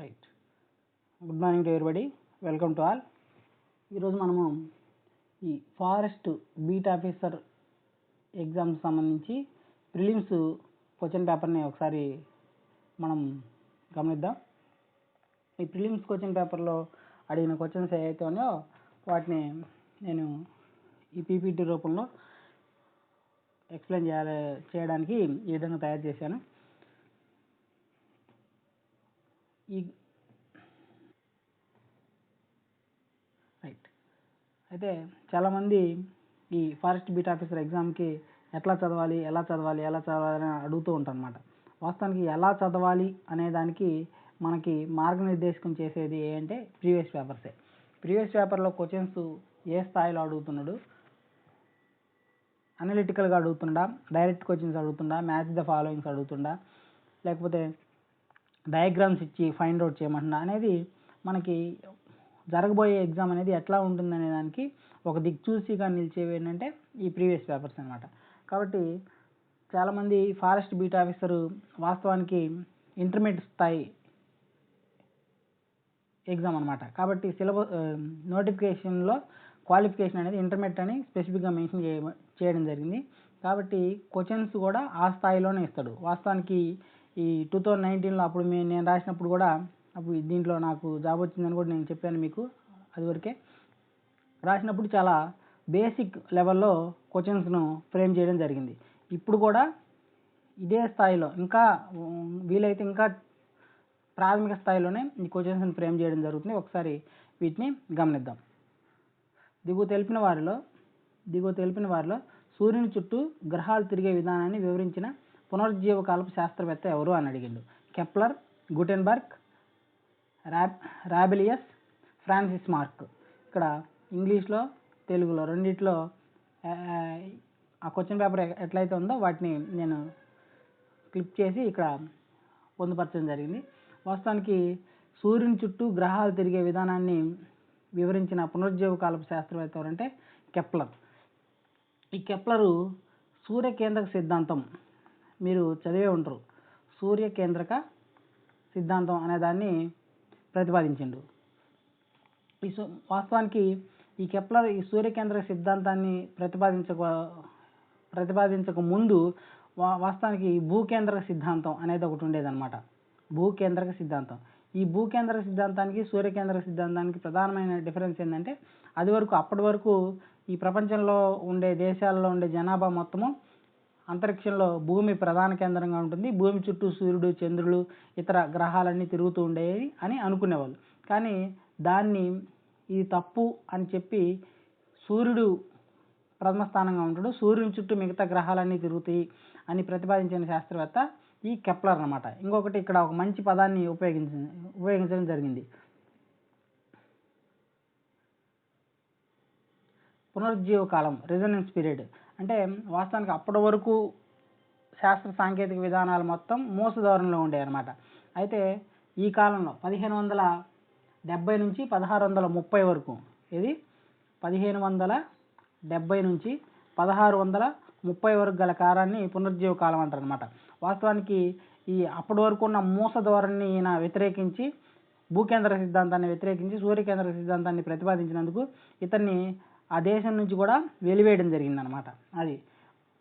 Right. Good morning to everybody, welcome to all. ఈరోజు మనము ఈ ఫారెస్ట్ బీట్ ఆఫీసర్ ఎగ్జామ్ సంబంధించి ప్రిలిమ్స్ క్వశ్చన్ పేపర్ని ఒకసారి మనం గమనిద్దాం. ఈ ప్రిలిమ్స్ క్వశ్చన్ పేపర్లో అడిగిన క్వశ్చన్స్ ఏవైతే ఉన్నాయో వాటిని నేను ఈ పీపీటీ రూపంలో ఎక్స్ప్లెయిన్ చేయడానికి ఈ విధంగా తయారు చేశాను. రైట్. అయితే చాలామంది ఈ ఫారెస్ట్ బీట్ ఆఫీసర్ ఎగ్జామ్కి ఎలా చదవాలి అని అడుగుతూ ఉంటారు అన్నమాట. వాస్తవానికి ఎలా చదవాలి అనే దానికి మనకి మార్గనిర్దేశకం చేసేది ఏంటంటే ప్రీవియస్ పేపర్సే. ప్రీవియస్ పేపర్లో క్వశ్చన్స్ ఏ స్థాయిలో అడుగుతున్నాడు, అనలిటికల్గా అడుగుతుండా, డైరెక్ట్ క్వశ్చన్స్ అడుగుతుండా, మ్యాచ్ ద ఫాలోయింగ్స్ అడుగుతుండా, లేకపోతే డయాగ్రామ్స్ ఇచ్చి ఫైండ్ అవుట్ చేయమంటున్నా అనేది మనకి జరగబోయే ఎగ్జామ్ అనేది ఎట్లా ఉంటుందనే దానికి ఒక దిక్చూసిగా నిలిచేవి ఏంటంటే ఈ ప్రీవియస్ పేపర్స్ అనమాట. కాబట్టి చాలామంది ఫారెస్ట్ బీట్ ఆఫీసరు వాస్తవానికి ఇంటర్మీడియట్ స్థాయి ఎగ్జామ్ అనమాట. కాబట్టి సిలబస్ నోటిఫికేషన్లో క్వాలిఫికేషన్ అనేది ఇంటర్మీడియట్ అని స్పెసిఫిక్గా మెన్షన్ చేయడం జరిగింది. కాబట్టి క్వశ్చన్స్ కూడా ఆ స్థాయిలోనే ఇస్తాడు. వాస్తవానికి ఈ 2019లో అప్పుడు నేను రాసినప్పుడు కూడా అప్పుడు దీంట్లో నాకు జాబ్ వచ్చిందని కూడా నేను చెప్పాను మీకు. అదివరకే రాసినప్పుడు చాలా బేసిక్ లెవెల్లో క్వశ్చన్స్ను ఫ్రేమ్ చేయడం జరిగింది. ఇప్పుడు కూడా ఇదే స్థాయిలో ఇంకా వీలైతే ఇంకా ప్రాథమిక స్థాయిలోనే ఈ క్వశ్చన్స్ని ఫ్రేమ్ చేయడం జరుగుతుంది. ఒకసారి వీటిని గమనిద్దాం. దిగువ తెలిపిన వారిలో సూర్యుని చుట్టూ గ్రహాలు తిరిగే విధానాన్ని వివరించిన పునరుజ్జీవకాలపు శాస్త్రవేత్త ఎవరు అని అడిగిండు. కెప్లర్, గుటెన్బర్గ్, రాబెలియస్, ఫ్రాన్సిస్ మార్క్. ఇక్కడ ఇంగ్లీష్లో తెలుగులో రెండిట్లో ఆ క్వశ్చన్ పేపర్ ఎట్లయితే ఉందో వాటిని నేను క్లిప్ చేసి ఇక్కడ పొందుపరచడం జరిగింది. వాస్తవానికి సూర్యుని చుట్టూ గ్రహాలు తిరిగే విధానాన్ని వివరించిన పునరుజ్జీవకాలపు శాస్త్రవేత్త ఎవరంటే కెప్లర్. ఈ కెప్లరు సూర్యకేంద్రక సిద్ధాంతం మీరు చదివే ఉంటారు. సూర్యకేంద్రక సిద్ధాంతం అనే దాన్ని ప్రతిపాదించిండు. వాస్తవానికి ఈ కెప్లర్ ఈ సూర్యకేంద్రక సిద్ధాంతాన్ని ప్రతిపాదించక ముందు వాస్తవానికి భూకేంద్రక సిద్ధాంతం అనేది ఒకటి ఉండేదన్నమాట. భూకేంద్రక సిద్ధాంతం. ఈ భూకేంద్రక సిద్ధాంతానికి సూర్యకేంద్రక సిద్ధాంతానికి ప్రధానమైన డిఫరెన్స్ ఏంటంటే అప్పటి వరకు ఈ ప్రపంచంలో ఉండే దేశాల్లో ఉండే జనాభా మొత్తము అంతరిక్షంలో భూమి ప్రధాన కేంద్రంగా ఉంటుంది. భూమి చుట్టూ సూర్యుడు, చంద్రులు, ఇతర గ్రహాలన్నీ తిరుగుతూ ఉండేవి అని అనుకునేవాళ్ళు. కానీ దాన్ని ఇది తప్పు అని చెప్పి సూర్యుడు ప్రథమ స్థానంగా ఉంటాడు, సూర్యుని చుట్టూ మిగతా గ్రహాలన్నీ తిరుగుతాయి అని ప్రతిపాదించిన శాస్త్రవేత్త ఈ కెప్లర్ అన్నమాట. ఇంకొకటి ఇక్కడ ఒక మంచి పదాన్ని ఉపయోగించడం జరిగింది. పునరుజ్జీవ కాలం, రెజొనెన్స్ పీరియడ్. అంటే వాస్తవానికి అప్పటి వరకు శాస్త్ర సాంకేతిక విధానాలు మొత్తం మోస ధోరణిలో ఉండేవి అనమాట. అయితే ఈ కాలంలో 1570 నుంచి 1630 వరకు, ఇది 1570 నుంచి 1630 వరకు గల కాలాన్ని పునరుజ్జీవ కాలం అంటారు అనమాట. వాస్తవానికి ఈ అప్పటి వరకు ఉన్న మోస ధోరణిని ఈయన వ్యతిరేకించి భూకేంద్ర సిద్ధాంతాన్ని వ్యతిరేకించి సూర్యకేంద్ర సిద్ధాంతాన్ని ప్రతిపాదించినందుకు ఇతన్ని ఆ దేశం నుంచి కూడా వెలివేయడం జరిగిందనమాట. అది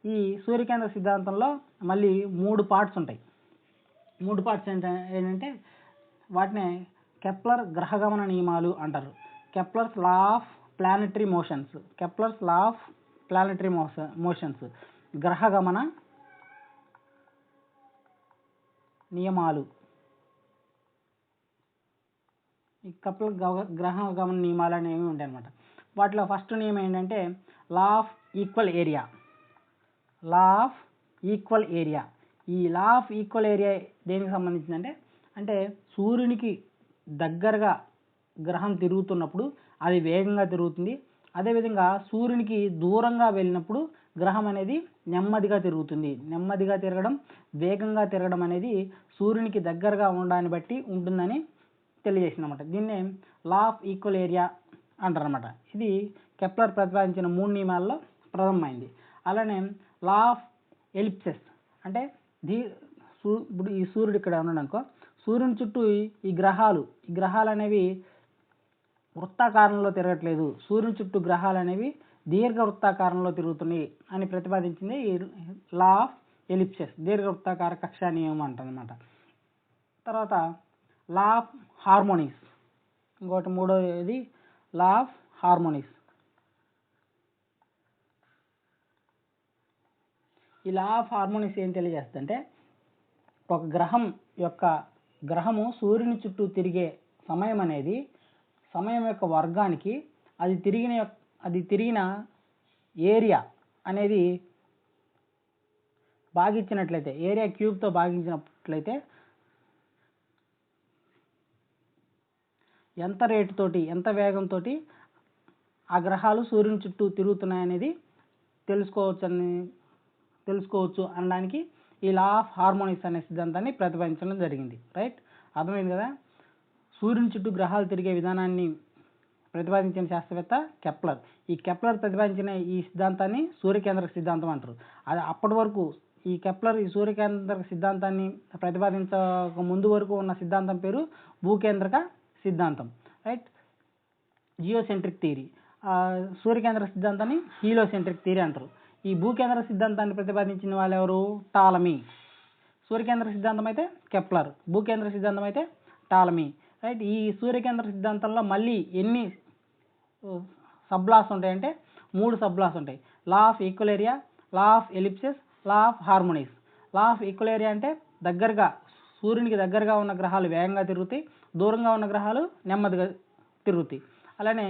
ఈ సూర్యకేంద్ర సిద్ధాంతంలో మళ్ళీ 3 పార్ట్స్ ఉంటాయి. 3 పార్ట్స్ ఏంటంటే వాటినే కెప్లర్ గ్రహగమన నియమాలు అంటారు. Kepler's law of planetary motions, గ్రహగమన నియమాలు. ఈ కెప్లర్ గ్రహగమన నియమాలు అనేవి ఉంటాయి అన్నమాట. వాటిలో ఫస్ట్ నియమం ఏంటంటే లా ఆఫ్ ఈక్వల్ ఏరియా. ఈ లా ఆఫ్ ఈక్వల్ ఏరియా దేనికి సంబంధించిందంటే అంటే సూర్యునికి దగ్గరగా గ్రహం తిరుగుతున్నప్పుడు అది వేగంగా తిరుగుతుంది. అదేవిధంగా సూర్యునికి దూరంగా వెళ్ళినప్పుడు గ్రహం అనేది నెమ్మదిగా తిరుగుతుంది. నెమ్మదిగా తిరగడం, వేగంగా తిరగడం అనేది సూర్యునికి దగ్గరగా ఉండడాన్ని బట్టి ఉంటుందని తెలియజేసింది అనమాట. దీన్నే లా ఆఫ్ ఈక్వల్ ఏరియా అంటారనమాట. ఇది కెప్లర్ ప్రతిపాదించిన 3 నియమాల్లో ప్రథమమైంది. అలానే లా ఆఫ్ ఎలిప్సెస్ అంటే ఇప్పుడు ఈ సూర్యుడు ఇక్కడ ఉన్నాడు అనుకో, సూర్యుని చుట్టూ ఈ గ్రహాలు అనేవి వృత్తాకారంలో తిరగట్లేదు, సూర్యుని చుట్టూ గ్రహాలు అనేవి దీర్ఘ వృత్తాకారంలో తిరుగుతున్నాయి అని ప్రతిపాదించింది ఈ లా ఆఫ్ ఎలిప్సెస్, దీర్ఘ వృత్తాకార కక్షా నియమం అంటనమాట. తర్వాత లా ఆఫ్ హార్మోనీస్, ఇంకోటి మూడోది లా ఆఫ్ హార్మోనీస్. ఈ లా ఆఫ్ హార్మోనీస్ ఏం తెలియజేస్తుందంటే ఒక గ్రహము సూర్యుని చుట్టూ తిరిగే సమయం యొక్క వర్గానికి అది తిరిగిన ఏరియా అనేది భాగించినట్లయితే, ఏరియా క్యూబ్తో భాగించినట్లయితే ఎంత రేటుతోటి ఎంత వేగంతో ఆ గ్రహాలు సూర్యుని చుట్టూ తిరుగుతున్నాయనేది తెలుసుకోవచ్చు అనడానికి ఈ లా ఆఫ్ హార్మోనిక్స్ అనే సిద్ధాంతాన్ని ప్రతిపాదించడం జరిగింది. రైట్, అర్థమైంది కదా. సూర్యుని చుట్టూ గ్రహాలు తిరిగే విధానాన్ని ప్రతిపాదించిన శాస్త్రవేత్త కెప్లర్. ఈ కెప్లర్ ప్రతిపాదించిన ఈ సిద్ధాంతాన్ని సూర్యకేంద్రక సిద్ధాంతం అంటారు. అది అప్పటి వరకు ఈ కెప్లర్ ఈ సూర్యకేంద్రక సిద్ధాంతాన్ని ప్రతిపాదించక ముందు వరకు ఉన్న సిద్ధాంతం పేరు భూకేంద్రక సిద్ధాంతం. Right, geocentric theory. సూర్యకేంద్ర సిద్ధాంతాన్ని హీలియోసెంట్రిక్ థియరీ అంటారు. ఈ భూకేంద్ర సిద్ధాంతాన్ని ప్రతిపాదించిన వాళ్ళు ఎవరు? టాలమీ. సూర్యకేంద్ర సిద్ధాంతం అయితే కెప్లర్, భూకేంద్ర సిద్ధాంతం అయితే టాలమీ. రైట్, ఈ సూర్యకేంద్ర సిద్ధాంతంలో మళ్ళీ ఎన్ని సబ్లాస్ ఉంటాయంటే 3 సబ్లాస్ ఉంటాయి. Law of equal areas, law of ellipses, law of harmonies. Law of equal areas అంటే సూర్యునికి దగ్గరగా ఉన్న గ్రహాలు వేగంగా తిరుగుతాయి, దూరంగా ఉన్న గ్రహాలు నెమ్మదిగా తిరుగుతాయి. అలానే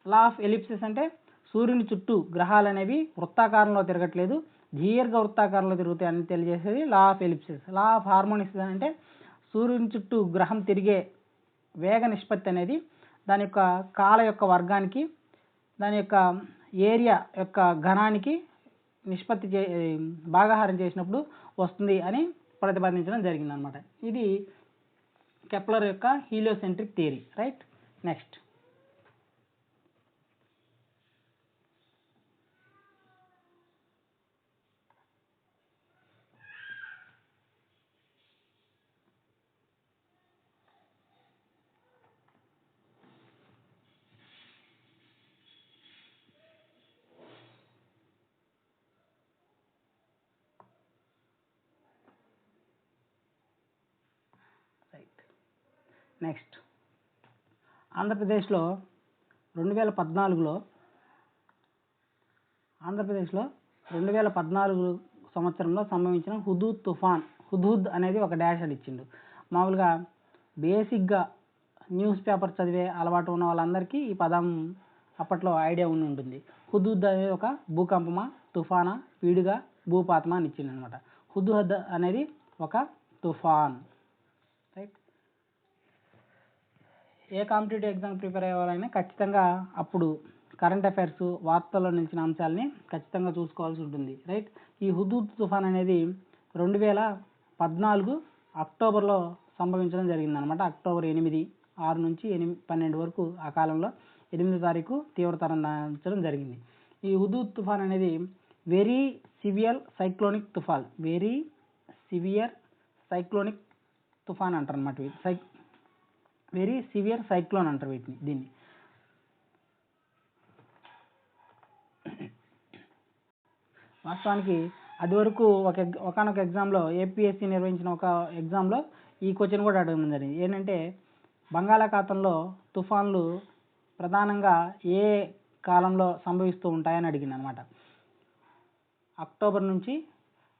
లా ఆఫ్ ఎలిప్సెస్ అంటే సూర్యుని చుట్టూ గ్రహాలు అనేవి వృత్తాకారంలో తిరగట్లేదు, దీర్ఘ వృత్తాకారంలో తిరుగుతాయి అని తెలియజేసేది law of ellipses. Law of harmonics అంటే సూర్యుని చుట్టూ గ్రహం తిరిగే వేగ నిష్పత్తి అనేది దాని యొక్క కాల యొక్క వర్గానికి, దాని యొక్క ఏరియా యొక్క ఘనానికి నిష్పత్తి భాగాహారం చేసినప్పుడు వస్తుంది అని ప్రతిపాదించడం జరిగిందనమాట. ఇది కెప్లర్ యొక్క heliocentric theory. Right, next next ఆంధ్రప్రదేశ్లో 2014 సంవత్సరంలో సంభవించిన హుదూద్ అనేది ఒక డాష్ అని ఇచ్చిండు. మామూలుగా బేసిక్గా న్యూస్ పేపర్ చదివే అలవాటు ఉన్న వాళ్ళందరికీ ఈ పదం అప్పట్లో ఐడియా ఉంటుంది. హుదూద్ అనేది ఒక భూకంపమా, తుఫానా, పీడుగా, భూపాతమా అని ఇచ్చింది అనమాట. హుదూద్ అనేది ఒక తుఫాన్. రైట్, ఏ కాంపిటేటివ్ ఎగ్జామ్ ప్రిపేర్ అయ్యేవారైనా ఖచ్చితంగా అప్పుడు కరెంట్ అఫైర్స్, వార్తల్లో నిలిచిన అంశాలని ఖచ్చితంగా చూసుకోవాల్సి ఉంటుంది. రైట్, ఈ హుదూద్ తుఫాన్ అనేది 2014 అక్టోబర్లో సంభవించడం జరిగిందనమాట. అక్టోబర్ 8, 6 నుంచి 12 వరకు ఆ కాలంలో 8వ తారీఖు తీవ్రతరం దాల్చడం జరిగింది. ఈ హుదూద్ తుఫాన్ అనేది వెరీ సివియర్ సైక్లోనిక్ తుఫాన్ అంటారు అనమాట. వెరీ సివియర్ సైక్లోన్ అంటారు దీన్ని. వాస్తవానికి అది వరకు ఒకనొక ఎగ్జామ్లో ఏపీఎస్సీ నిర్వహించిన ఒక ఎగ్జామ్లో ఈ క్వశ్చన్ కూడా అడగడం జరిగింది. ఏంటంటే బంగాళాఖాతంలో తుఫాన్లు ప్రధానంగా ఏ కాలంలో సంభవిస్తూ ఉంటాయని అడిగింది అనమాట. అక్టోబర్ నుంచి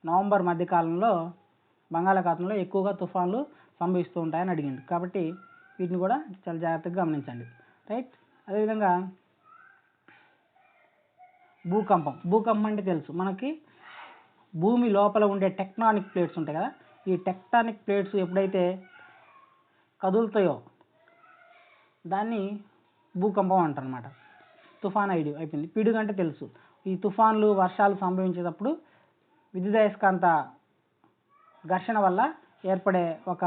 నవంబర్ మధ్య కాలంలో బంగాళాఖాతంలో ఎక్కువగా తుఫాన్లు సంభవిస్తూ ఉంటాయని అడిగింది. కాబట్టి వీటిని కూడా చాలా జాగ్రత్తగా గమనించండి. రైట్, అదేవిధంగా భూకంపం అంటే తెలుసు మనకి, భూమి లోపల ఉండే టెక్టానిక్ ప్లేట్స్ ఉంటాయి కదా, ఈ టెక్టానిక్ ప్లేట్స్ ఎప్పుడైతే కదులుతాయో దాన్ని భూకంపం అంటారు అనమాట. తుఫాన్ అయిపోయింది. పిడుగు అంటే తెలుసు, ఈ తుఫాన్లు వర్షాలు సంభవించేటప్పుడు విద్యుదయస్కాంత ఘర్షణ వల్ల ఏర్పడే ఒక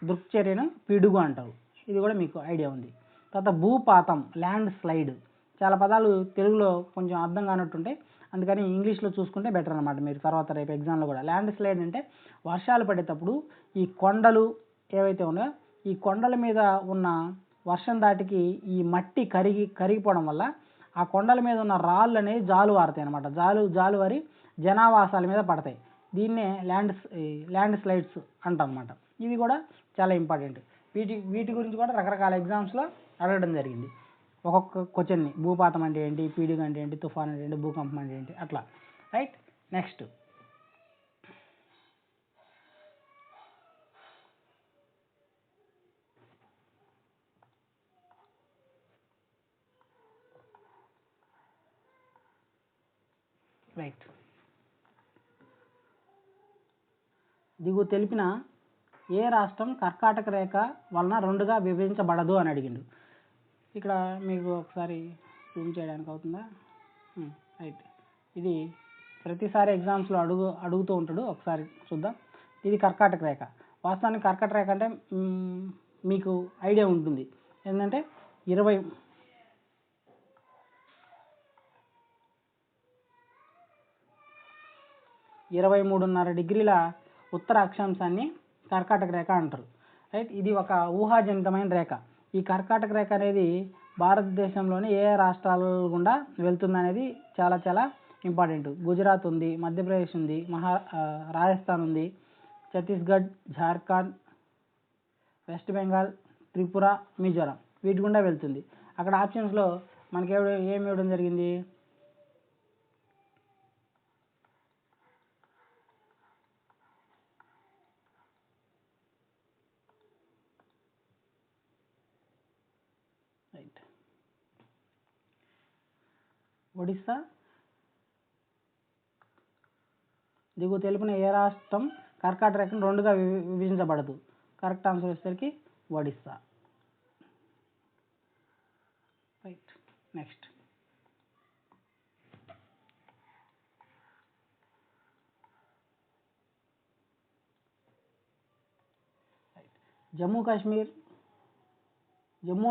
దృక్చర్యను పిడుగు అంటారు. ఇది కూడా మీకు ఐడియా ఉంది. తర్వాత భూపాతం, ల్యాండ్ స్లైడ్. చాలా పదాలు తెలుగులో కొంచెం అర్థం కానట్టుంటాయి, అందుకని ఇంగ్లీష్లో చూసుకుంటే బెటర్ అనమాట మీరు తర్వాత రేపు ఎగ్జామ్లో కూడా. ల్యాండ్ స్లైడ్ అంటే వర్షాలు పడేటప్పుడు ఈ కొండలు ఏవైతే ఉన్నాయో ఈ కొండల మీద ఉన్న వర్షం దాటికి ఈ మట్టి కరిగిపోవడం వల్ల ఆ కొండల మీద ఉన్న రాళ్ళు అనేవి జాలువారుతాయి అనమాట. జాలువారి జనావాసాల మీద పడతాయి. దీన్నే ల్యాండ్ స్లైడ్స్ అంటాం అనమాట. ఇవి కూడా చాలా ఇంపార్టెంట్. వీటి గురించి కూడా రకరకాల ఎగ్జామ్స్లో అడగడం జరిగింది. ఒక్కొక్క క్వశ్చన్ని భూపాతం అంటే ఏంటి, పీడుగ అంటే ఏంటి, తుఫాన్ అంటే ఏంటి, భూకంపం అంటే ఏంటి, అట్లా. రైట్. నెక్స్ట్ దిగువ తెలిపిన ఏ రాష్ట్రం కర్కాటక రేఖ వలన రెండుగా విభజించబడదు అని అడిగిండు. ఇక్కడ మీకు ఒకసారి జూమ్ చేయడానికి అవుతుందా? రైట్. ఇది ప్రతిసారి ఎగ్జామ్స్లో అడుగుతూ ఉంటాడు. ఒకసారి చూద్దాం. ఇది కర్కాటక రేఖ. వాస్తవానికి కర్కాటక రేఖ అంటే మీకు ఐడియా ఉంటుంది. ఏంటంటే 23.5 డిగ్రీల ఉత్తర అక్షాంశాన్ని కర్కాటక రేఖ అంటారు. రైట్. ఇది ఒక ఊహాజనితమైన రేఖ. ఈ కర్కాటక రేఖ అనేది భారతదేశంలోని ఏ రాష్ట్రాల గుండా వెళ్తుంది అనేది చాలా చాలా ఇంపార్టెంట్. గుజరాత్ ఉంది, మధ్యప్రదేశ్ ఉంది, రాజస్థాన్ ఉంది, ఛత్తీస్గఢ్, జార్ఖండ్, వెస్ట్ బెంగాల్, త్రిపుర, మిజోరాం వీటి గుండా వెళ్తుంది. అక్కడ ఆప్షన్స్లో మనకి ఏమి ఇవ్వడం జరిగింది? రైట్. ఒడిస్సా. దిగువ తెలిపిన ఏ రాష్ట్రం కర్కాటక రేఖను రెండుగా విభజించబడదు? కరెక్ట్ ఆన్సర్ వచ్చేసరికి Odisha. Right. Next Jammu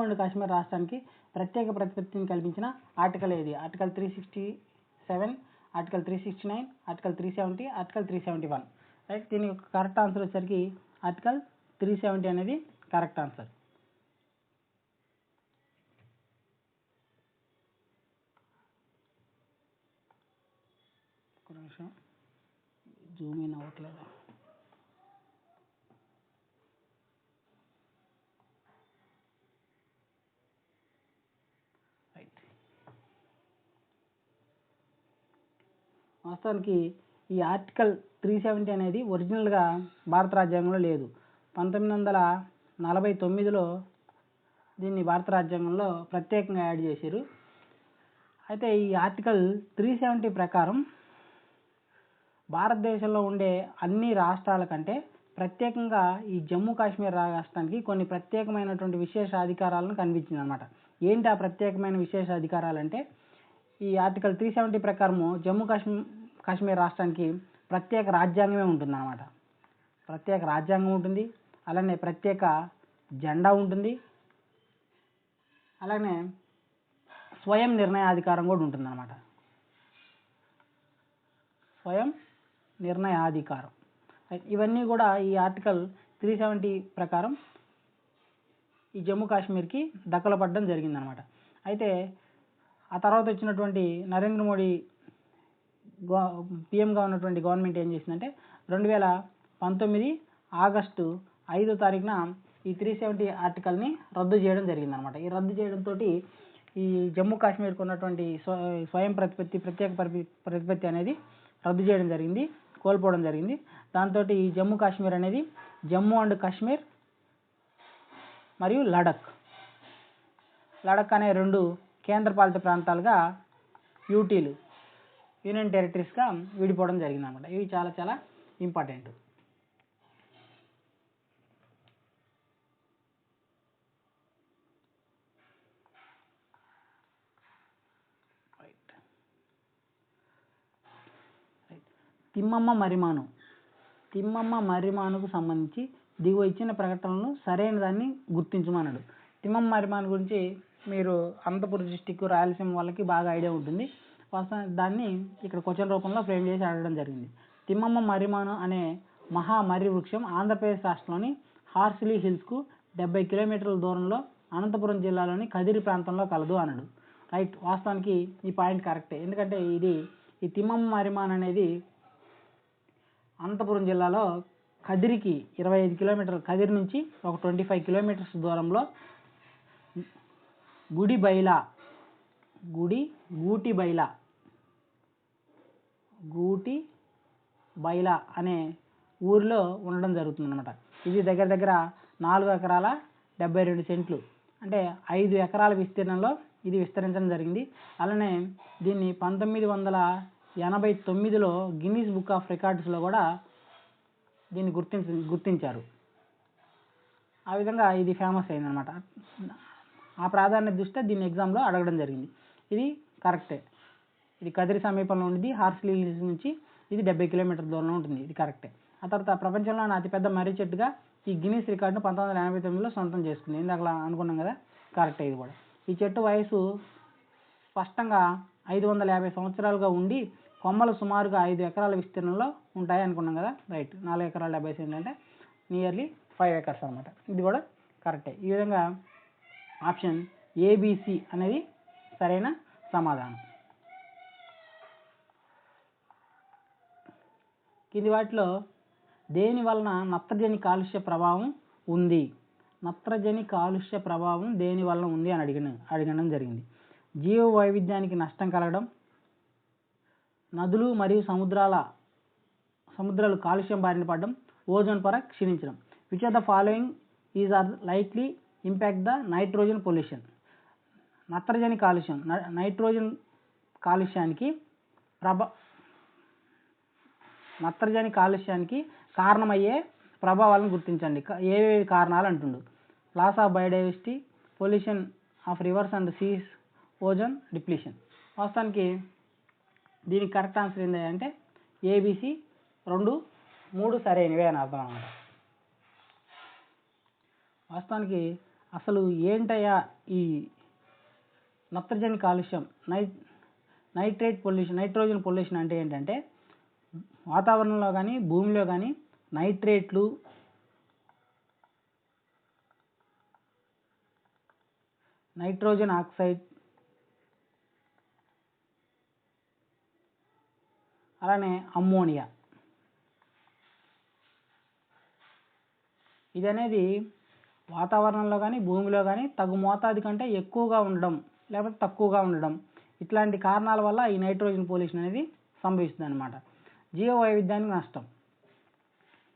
and Kashmir రాష్ట్రానికి ప్రత్యేక ప్రతిపత్తిని కల్పించిన ఆర్టికల్ ఏది? Article 367, article 369, article 370, article 371. Right. దీని యొక్క కరెక్ట్ ఆన్సర్ వచ్చేసరికి ఆర్టికల్ 370 అనేది కరెక్ట్ ఆన్సర్. ఒక నిమిషం, జూమ్ ఇన్ అవ్వట్లేదు. వాస్తవానికి ఈ ఆర్టికల్ 370 అనేది ఒరిజినల్గా భారత రాజ్యాంగంలో లేదు. 1949లో దీన్ని భారత రాజ్యాంగంలో ప్రత్యేకంగా యాడ్ చేశారు. అయితే ఈ ఆర్టికల్ 370 ప్రకారం భారతదేశంలో ఉండే అన్ని రాష్ట్రాల కంటే ప్రత్యేకంగా ఈ జమ్మూ కాశ్మీర్ రాష్ట్రానికి కొన్ని ప్రత్యేకమైనటువంటి విశేష అధికారాలను కనిపించింది అనమాట. ఏంటి ఆ ప్రత్యేకమైన విశేష అధికారాలు అంటే, ఈ ఆర్టికల్ 370 ప్రకారము జమ్మూ కాశ్మీర్ రాష్ట్రానికి ప్రత్యేక రాజ్యాంగమే ఉంటుంది అన్నమాట. ప్రత్యేక రాజ్యాంగం ఉంటుంది, అలానే ప్రత్యేక జెండా ఉంటుంది, అలానే స్వయం నిర్ణయాధికారం కూడా ఉంటుంది అన్నమాట. స్వయం నిర్ణయాధికారం ఇవన్నీ కూడా ఈ ఆర్టికల్ 370 ప్రకారం ఈ జమ్మూ కాశ్మీర్కి దక్కలపడడం జరిగిందనమాట. అయితే ఆ తర్వాత వచ్చినటువంటి నరేంద్ర మోడీ పిఎంగా ఉన్నటువంటి గవర్నమెంట్ ఏం చేసిందంటే 2019 ఆగస్టు 5వ తారీఖున ఈ 370 ఆర్టికల్ని రద్దు చేయడం జరిగిందనమాట. ఈ రద్దు చేయడంతో ఈ జమ్మూ కాశ్మీర్కి ఉన్నటువంటి స్వయం ప్రతిపత్తి, ప్రత్యేక ప్రతిపత్తి అనేది రద్దు చేయడం జరిగింది, కోల్పోవడం జరిగింది. దాంతో ఈ జమ్మూ కాశ్మీర్ అనేది జమ్మూ అండ్ కాశ్మీర్ మరియు లడఖ్ అనే రెండు కేంద్రపాలిత ప్రాంతాలుగా యూటీలు, యూనియన్ టెరిటరీస్గా విడిపోవడం జరిగిందన్నమాట. ఇవి చాలా చాలా ఇంపార్టెంట్. తిమ్మమ్మ మర్రిమానుకు సంబంధించి దిగువ ఇచ్చిన ప్రకటనలను సరైన దాన్ని గుర్తించమన్నాడు. తిమ్మమ్మ మర్రిమాను గురించి మీరు అనంతపురం డిస్టిక్, రాయలసీమ వాళ్ళకి బాగా ఐడియా ఉంటుంది. దాన్ని ఇక్కడ క్వశ్చన్ రూపంలో ఫ్రేమ్ చేసి అడగడం జరిగింది. తిమ్మమ్మ మర్రిమాను అనే మహా మర్రి వృక్షం ఆంధ్రప్రదేశ్ రాష్ట్రంలోని హార్సిలీ హిల్స్కు 70 కిలోమీటర్ల దూరంలో అనంతపురం జిల్లాలోని కదిరి ప్రాంతంలో కలదు అన్నాడు. రైట్, వాస్తవానికి ఈ పాయింట్ కరెక్టే. ఎందుకంటే ఈ తిమ్మమ్మ మర్రిమాను అనేది అనంతపురం జిల్లాలో కదిరికి 25 కిలోమీటర్లు, కదిరి నుంచి ఒక 25 కిలోమీటర్స్ దూరంలో గూటిబైల అనే ఊరిలో ఉండడం జరుగుతుందన్నమాట. ఇది దగ్గర దగ్గర 4 ఎకరాల 72 సెంట్లు, అంటే 5 ఎకరాల విస్తీర్ణంలో ఇది విస్తరించడం జరిగింది. అలానే దీన్ని 1989లో గిన్నీస్ బుక్ ఆఫ్ రికార్డ్స్లో కూడా దీన్ని గుర్తించారు. ఆ విధంగా ఇది ఫేమస్ అయిందనమాట. ఆ ప్రాధాన్యత దృష్ట్యా దీన్ని ఎగ్జామ్లో అడగడం జరిగింది. ఇది కరెక్టే. ఇది కదిరి సమీపంలో ఉంది. హార్సిలీ హిల్స్ నుంచి ఇది 70 కిలోమీటర్ల దూరంలో ఉంటుంది. ఇది కరెక్టే. ఆ తర్వాత ప్రపంచంలోని అతిపెద్ద మర్రి చెట్టుగా ఈ గిన్నీస్ రికార్డును 1989లో సొంతం చేసుకుంది. ఇందాక అనుకున్నాం కదా, కరెక్టే ఇది కూడా. ఈ చెట్టు వయసు స్పష్టంగా 550 సంవత్సరాలుగా ఉండి కొమ్మలు సుమారుగా 5 ఎకరాల విస్తీర్ణంలో ఉంటాయి అనుకున్నాం కదా. రైట్, 4 ఎకరాల 70 సెంట్లు అంటే నియర్లీ 5 ఎకర్స్ అనమాట. ఇది కూడా కరెక్టే. ఈ విధంగా ఆప్షన్ ఏబిసి అనేది సరైన సమాధానం. కింది వాటిలో దేని వలన నత్రజని కాలుష్య ప్రభావం ఉంది? నత్రజని కాలుష్య ప్రభావం దేని వలన ఉంది అని అడగడం జరిగింది. జీవ వైవిధ్యానికి నష్టం కలగడం, నదులు మరియు సముద్రాలు కాలుష్యం బారిన పడడం, ఓజోన్ పొర క్షీణించడం. Which of the following is are likely impact the nitrogen pollution? నత్రజని కాలుష్యం, నైట్రోజన్ కాలుష్యానికి కారణమయ్యే ప్రభావాలను గుర్తించండి. ఏవేవి కారణాలు అంటుండు? Loss of biodiversity, pollution of rivers and seas, ozone depletion. వాస్తవానికి దీనికి కరెక్ట్ ఆన్సర్ ఏంటి అంటే ఏబిసి 2, 3 సరైనవే అని అర్థం అన్నమాట. వాస్తవానికి అసలు ఏంటయ్యా ఈ నత్రజని కాలుష్యం, నైట్రోజన్ పొల్యూషన్ అంటే ఏంటంటే వాతావరణంలో కానీ భూమిలో కానీ నైట్రేట్లు, నైట్రోజన్ ఆక్సైడ్, అలానే అమ్మోనియా, ఇది అనేది వాతావరణంలో కానీ భూమిలో కానీ తగు మోతాదు కంటే ఎక్కువగా ఉండడం లేకపోతే తక్కువగా ఉండడం, ఇట్లాంటి కారణాల వల్ల ఈ నైట్రోజన్ పొల్యూషన్ అనేది సంభవిస్తుంది అనమాట. జీవ వైవిధ్యానికి నష్టం.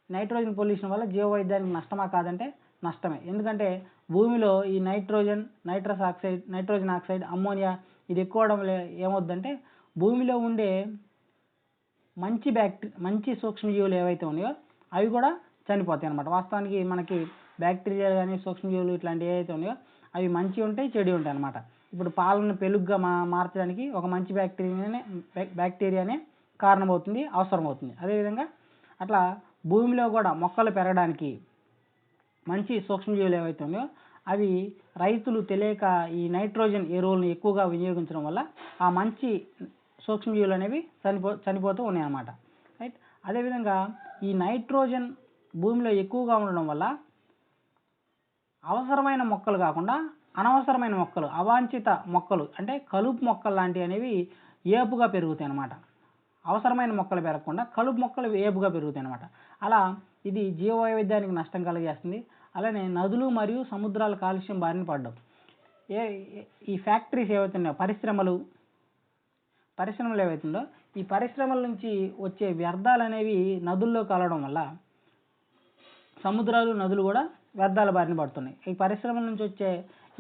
నైట్రోజన్ పొల్యూషన్ వల్ల జీవ వైవిధ్యానికి నష్టమా కాదంటే నష్టమే. ఎందుకంటే భూమిలో ఈ నైట్రోజన్ ఆక్సైడ్, అమ్మోనియా ఇది ఎక్కువ అవడం ఏమవుద్దంటే భూమిలో ఉండే మంచి సూక్ష్మజీవులు ఏవైతే ఉన్నాయో అవి కూడా చనిపోతాయి అన్నమాట. వాస్తవానికి మనకి బ్యాక్టీరియా కానీ సూక్ష్మజీవులు ఇట్లాంటివి ఏవైతే ఉన్నాయో అవి మంచి ఉంటాయి, చెడు ఉంటాయి అన్నమాట. ఇప్పుడు పాలను పెలుగుగా మార్చడానికి ఒక మంచి బ్యాక్టీరియానే కారణమవుతుంది, అవసరమవుతుంది. అదేవిధంగా అట్లా భూమిలో కూడా మొక్కలు పెరగడానికి మంచి సూక్ష్మజీవులు ఏవైతే ఉన్నాయో అవి రైతులు తెలియక ఈ నైట్రోజన్ ఎరువులను ఎక్కువగా వినియోగించడం వల్ల ఆ మంచి సూక్ష్మజీవులు అనేవి చనిపోతూ ఉన్నాయన్నమాట. రైట్. అదేవిధంగా ఈ నైట్రోజన్ భూమిలో ఎక్కువగా ఉండడం వల్ల అవసరమైన మొక్కలు కాకుండా అనవసరమైన మొక్కలు, అవాంఛిత మొక్కలు అంటే కలుపు మొక్కలు లాంటివి అనేవి ఏపుగా పెరుగుతాయి అన్నమాట. అవసరమైన మొక్కలు పెరగకుండా కలుపు మొక్కలు ఏపుగా పెరుగుతాయి అన్నమాట. అలా ఇది జీవ వైవిధ్యానికి నష్టం కలిగేస్తుంది. అలానే నదులు మరియు సముద్రాల కాలుష్యం బారిన పడడం. ఈ ఫ్యాక్టరీస్ ఏవైతున్నాయో పరిశ్రమలు ఏవైతుందో ఈ పరిశ్రమల నుంచి వచ్చే వ్యర్థాలు అనేవి నదుల్లో కలవడం వల్ల సముద్రాలు, నదులు కూడా వ్యర్థాల బారిన పడుతున్నాయి. ఈ పరిశ్రమల నుంచి వచ్చే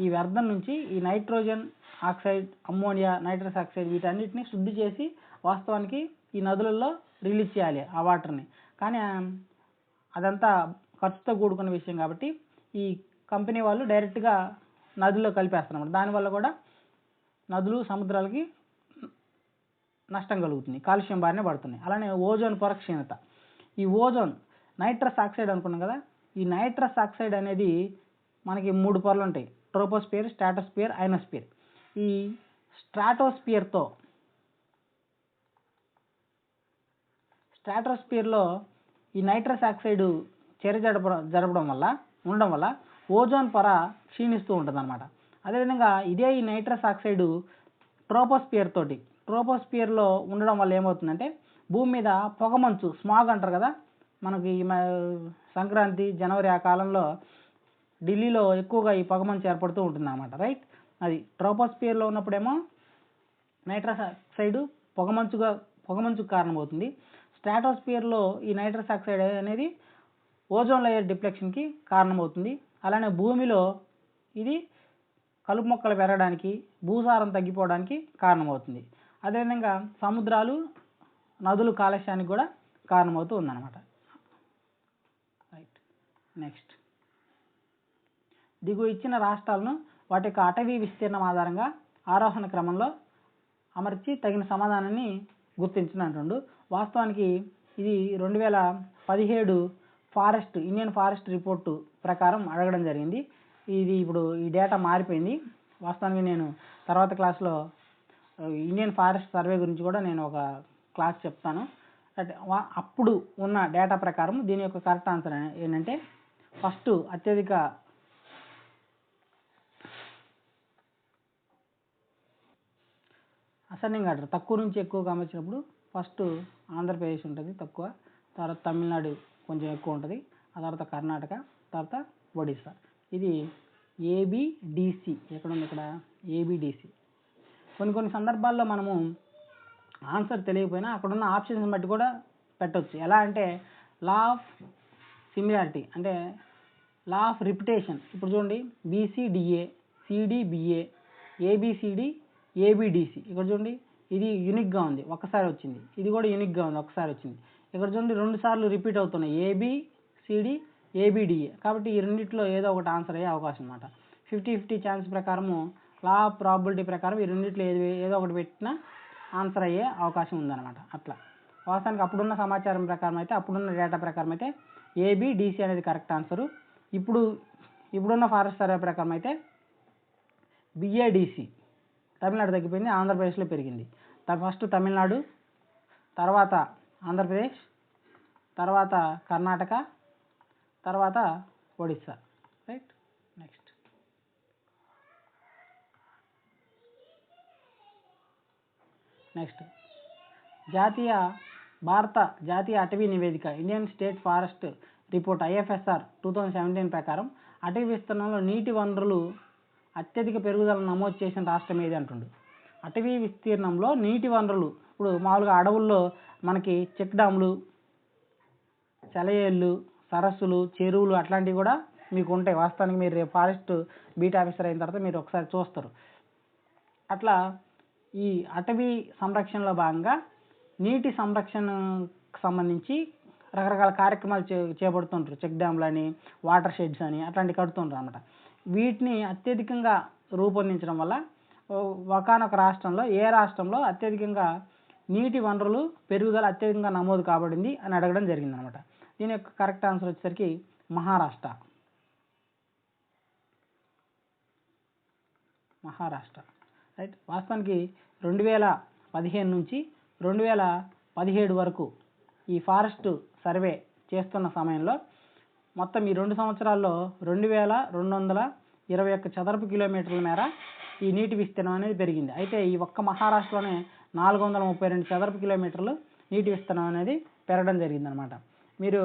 ఈ వ్యర్థం నుంచి ఈ nitrogen oxide, ammonia, nitrous oxide వీటన్నిటిని శుద్ధి చేసి వాస్తవానికి ఈ నదులలో రిలీజ్ చేయాలి ఆ వాటర్ని. కానీ అదంతా ఖర్చుతో కూడుకున్న విషయం కాబట్టి ఈ కంపెనీ వాళ్ళు డైరెక్ట్గా నదుల్లో కలిపేస్తున్నారు. దానివల్ల కూడా నదులు, సముద్రాలకి నష్టం కలుగుతుంది, కాలుష్యం బారిన పడుతున్నాయి. అలానే ఓజోన్ పొర క్షీణత. ఈ ఓజోన్ నైట్రస్ ఆక్సైడ్ అనుకున్నాం కదా, ఈ నైట్రస్ ఆక్సైడ్ అనేది మనకి 3 పొరలు ఉంటాయి: ట్రోపోస్ఫియర్, స్ట్రాటోస్ఫియర్, అయోనోస్ఫియర్. ఈ స్ట్రాటోస్ఫియర్తో స్ట్రాటోస్ఫియర్లో ఈ నైట్రస్ ఆక్సైడ్ జరపడం వల్ల ఉండడం వల్ల ఓజోన్ పొర క్షీణిస్తూ ఉంటుంది అనమాట. అదేవిధంగా ఇదే ఈ నైట్రస్ ఆక్సైడ్ ట్రోపోస్ఫియర్లో ఉండడం వల్ల ఏమవుతుందంటే భూమి మీద పొగమంచు స్మాగ్ అంటారు కదా, మనకి సంక్రాంతి జనవరి ఆ కాలంలో ఢిల్లీలో ఎక్కువగా ఈ పొగమంచు ఏర్పడుతూ ఉంటుంది అన్నమాట. రైట్, అది ట్రోపోస్ఫియర్లో ఉన్నప్పుడేమో నైట్రస్ ఆక్సైడ్ పొగమంచుకు కారణమవుతుంది. స్ట్రాటోస్ఫియర్లో ఈ నైట్రస్ ఆక్సైడ్ అనేది ఓజోన్ లేయర్ డిప్లెక్షన్కి కారణమవుతుంది. అలానే భూమిలో ఇది కలుపు మొక్కలు పెరగడానికి, భూసారం తగ్గిపోవడానికి కారణమవుతుంది. అదేవిధంగా సముద్రాలు, నదులు కాలుష్యానికి కూడా కారణమవుతూ ఉందన్నమాట. రైట్, నెక్స్ట్ దిగువ ఇచ్చిన రాష్ట్రాలను వాటి యొక్క అటవీ విస్తీర్ణం ఆధారంగా ఆరోహణ క్రమంలో అమర్చి తగిన సమాధానాన్ని గుర్తించినట్టుండు. వాస్తవానికి ఇది 2017 ఇండియన్ ఫారెస్ట్ రిపోర్టు ప్రకారం అడగడం జరిగింది. ఇది ఇప్పుడు ఈ డేటా మారిపోయింది. వాస్తవానికి నేను తర్వాత క్లాస్లో ఇండియన్ ఫారెస్ట్ సర్వే గురించి కూడా నేను ఒక క్లాస్ చెప్తాను. అప్పుడు ఉన్న డేటా ప్రకారం దీని యొక్క కరెక్ట్ ఆన్సర్ ఏంటంటే ఫస్ట్ అత్యధిక అసెండింగ్ ఆర్డర్ తక్కువ నుంచి ఎక్కువగా అమర్చినప్పుడు ఫస్ట్ ఆంధ్రప్రదేశ్ ఉంటుంది తక్కువ, తర్వాత తమిళనాడు కొంచెం ఎక్కువ ఉంటుంది, ఆ తర్వాత కర్ణాటక, తర్వాత ఒడిస్సా. ఇది ఏబిడిసి. ఎక్కడ ఉంది? ఇక్కడ ఏబిడిసి. కొన్ని సందర్భాల్లో మనము ఆన్సర్ తెలియకపోయినా అక్కడున్న ఆప్షన్స్ బట్టి కూడా పెట్టవచ్చు. ఎలా అంటే లా ఆఫ్ సిమిలారిటీ, అంటే లా ఆఫ్ రిపిటేషన్. ఇప్పుడు చూడండి, బీసీడిఏ, సిడిబిఏ, ఏబిసిడి, ఏబిడిసి. ఇక్కడ చూడండి, ఇది యూనిక్గా ఉంది, ఒక్కసారి వచ్చింది. ఇది కూడా యూనిక్గా ఉంది, ఒక్కసారి వచ్చింది. ఇక్కడ చూడండి 2 సార్లు రిపీట్ అవుతున్నాయి, ఏబిసిడి, ఏబిడిఏ. కాబట్టి ఈ రెండింటిలో ఏదో ఒకటి ఆన్సర్ అయ్యే అవకాశం అనమాట. 50-50 ఛాన్స్ ప్రకారము, లా ఆఫ్ ప్రాబిలిటీ ప్రకారం ఈ రెండింటిలో ఏదో ఒకటి పెట్టినా ఆన్సర్ అయ్యే అవకాశం ఉందన్నమాట. అట్లా వాస్తవానికి అప్పుడున్న సమాచారం ప్రకారం అయితే, అప్పుడున్న డేటా ప్రకారం అయితే ఏబిడిసి అనేది కరెక్ట్ ఆన్సరు. ఇప్పుడున్న ఫారెస్ట్ సర్వే ప్రకారం అయితే బిఏడిసి. తమిళనాడు తగ్గిపోయింది, ఆంధ్రప్రదేశ్లో పెరిగింది. ఫస్ట్ తమిళనాడు, తర్వాత ఆంధ్రప్రదేశ్, తర్వాత కర్ణాటక, తర్వాత ఒడిస్సా. రైట్, నెక్స్ట్ భారత జాతీయ అటవీ నివేదిక Indian state forest report IFSR 2017 ప్రకారం అటవీ విస్తీర్ణంలో నీటి వనరులు అత్యధిక పెరుగుదలను నమోదు చేసిన రాష్ట్రం ఏది అంటుండు. అటవీ విస్తీర్ణంలో నీటి వనరులు, ఇప్పుడు మామూలుగా అడవుల్లో మనకి చెక్ డ్యాములు, సెలయేళ్ళు, సరస్సులు, చెరువులు అట్లాంటివి కూడా మీకు ఉంటాయి. వాస్తవానికి మీరు ఫారెస్ట్ బీట్ ఆఫీసర్ అయిన తర్వాత మీరు ఒకసారి చూస్తారు. అట్లా ఈ అటవీ సంరక్షణలో భాగంగా నీటి సంరక్షణకు సంబంధించి రకరకాల కార్యక్రమాలు చేపడుతుంటారు. చెక్ డ్యామ్లని, వాటర్ షెడ్స్ అని అట్లాంటివి కడుతుంటారు అన్నమాట. వీటిని అత్యధికంగా రూపొందించడం వల్ల ఒకానొక రాష్ట్రంలో, ఏ రాష్ట్రంలో అత్యధికంగా నీటి వనరులు పెరుగుదల అత్యధికంగా నమోదు కాబడింది అని అడగడం జరిగిందనమాట. దీని యొక్క కరెక్ట్ ఆన్సర్ వచ్చేసరికి మహారాష్ట్ర. రైట్, వాస్తవానికి 2015 నుంచి 2017 వరకు ఈ ఫారెస్ట్ సర్వే చేస్తున్న సమయంలో మొత్తం ఈ 2 సంవత్సరాల్లో 2221 చదరపు కిలోమీటర్ల మేర ఈ నీటి విస్తీర్ణం అనేది పెరిగింది. అయితే ఈ ఒక్క మహారాష్ట్రలోనే 432 చదరపు కిలోమీటర్లు నీటి విస్తీర్ణం అనేది పెరగడం జరిగిందనమాట. మీరు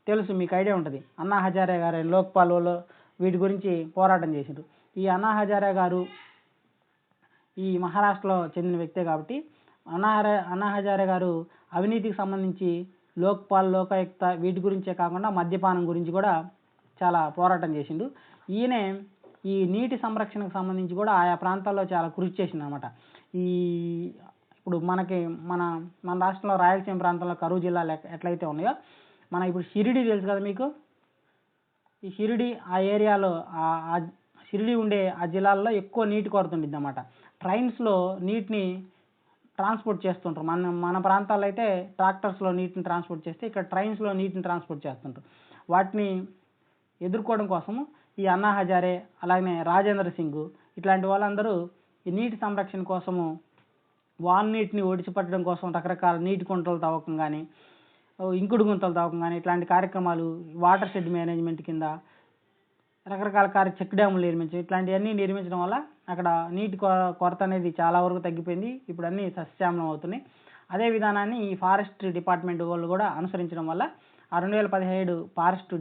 తెలుసు, మీకు ఐడియా ఉంటుంది, అన్నా హజారే గారు లోక్పాల్లో వీటి గురించి పోరాటం చేసిండ్రు. ఈ అన్నా హజారే గారు ఈ మహారాష్ట్రలో చెందిన వ్యక్తే కాబట్టి అన్నా హజారే గారు అవినీతికి సంబంధించి లోక్పాల్, లోకాయుక్త వీటి గురించే కాకుండా మద్యపానం గురించి కూడా చాలా పోరాటం చేసిండు. ఈయనే ఈ నీటి సంరక్షణకు సంబంధించి కూడా ఆయా ప్రాంతాల్లో చాలా కృషి చేసిండు అనమాట. ఇప్పుడు మన రాష్ట్రంలో రాయలసీమ ప్రాంతంలో కరువు జిల్లాలు ఎట్లయితే ఉన్నాయో, మన ఇప్పుడు షిరిడి తెలుసు కదా మీకు, ఈ షిరిడి ఆ ఏరియాలో షిరిడి ఉండే ఆ జిల్లాల్లో ఎక్కువ నీటి కొరత ఉండిద్ది అన్నమాట. ట్రైన్స్లో నీటిని ట్రాన్స్పోర్ట్ చేస్తుంటారు. మన ప్రాంతాల్లో అయితే ట్రాక్టర్స్లో నీటిని ట్రాన్స్పోర్ట్ చేస్తే, ఇక్కడ ట్రైన్స్లో నీటిని ట్రాన్స్పోర్ట్ చేస్తుంటారు. వాటిని ఎదుర్కోవడం కోసము ఈ అన్నా హజారే, అలాగే రాజేంద్ర సింగ్ ఇట్లాంటి వాళ్ళందరూ ఈ నీటి సంరక్షణ కోసము, వాన్ నీటిని ఒడిచిపట్టడం కోసం రకరకాల నీటి కుంటలు తవ్వకం కానీ, ఇంకుడు గుంతలు తవ్వకం కానీ ఇట్లాంటి కార్యక్రమాలు, వాటర్ షెడ్ మేనేజ్మెంట్ కింద రకరకాల చెక్ డ్యాములు నిర్మించడం, ఇట్లాంటివన్నీ నిర్మించడం వల్ల అక్కడ నీటి కొరత అనేది చాలా వరకు తగ్గిపోయింది. ఇప్పుడు అన్నీ సస్యశ్యామలం అవుతున్నాయి. అదే విధానాన్ని ఈ ఫారెస్ట్ డిపార్ట్మెంట్ వాళ్ళు కూడా అనుసరించడం వల్ల ఆ 2017 ఫారెస్ట్